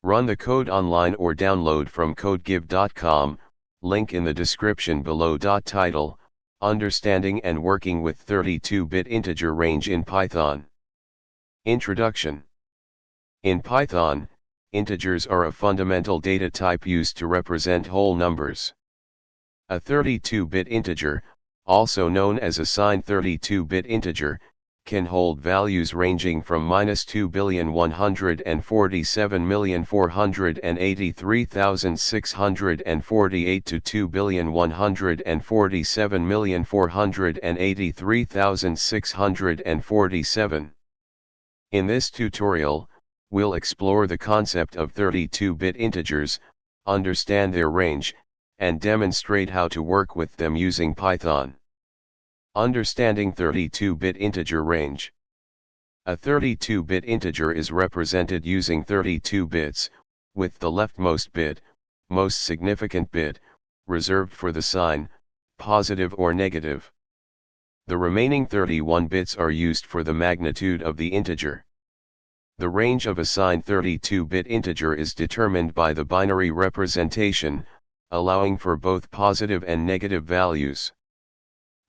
Run the code online or download from codegive.com, link in the description below. Title: Understanding and Working with 32-bit Integer Range in Python. Introduction. In Python, integers are a fundamental data type used to represent whole numbers. A 32-bit integer, also known as a signed 32-bit integer, can hold values ranging from -2,147,483,648 to 2,147,483,647. In this tutorial, we'll explore the concept of 32-bit integers, understand their range, and demonstrate how to work with them using Python. Understanding 32-bit integer range. A 32-bit integer is represented using 32 bits, with the leftmost bit, most significant bit, reserved for the sign, positive or negative. The remaining 31 bits are used for the magnitude of the integer. The range of a signed 32-bit integer is determined by the binary representation, allowing for both positive and negative values.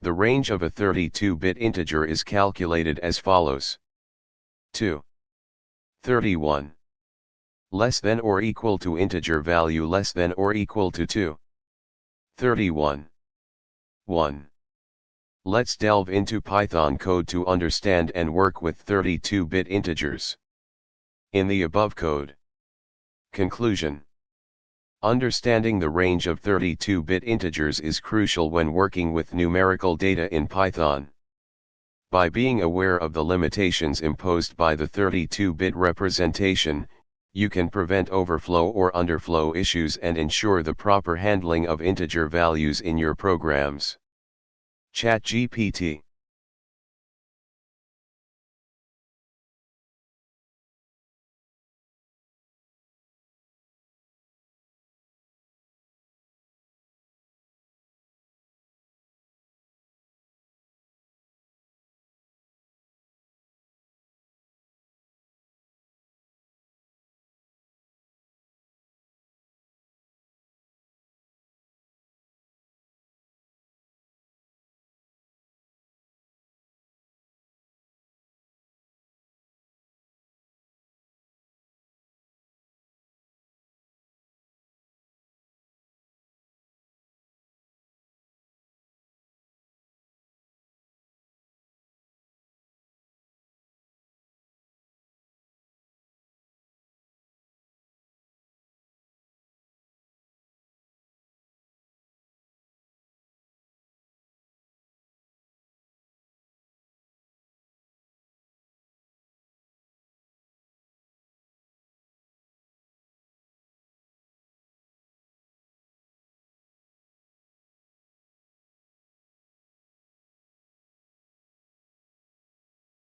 The range of a 32-bit integer is calculated as follows. 2. 31. Less than or equal to integer value less than or equal to 2. 31. 1. Let's delve into Python code to understand and work with 32-bit integers. In the above code. Conclusion. Understanding the range of 32-bit integers is crucial when working with numerical data in Python. By being aware of the limitations imposed by the 32-bit representation, you can prevent overflow or underflow issues and ensure the proper handling of integer values in your programs. ChatGPT.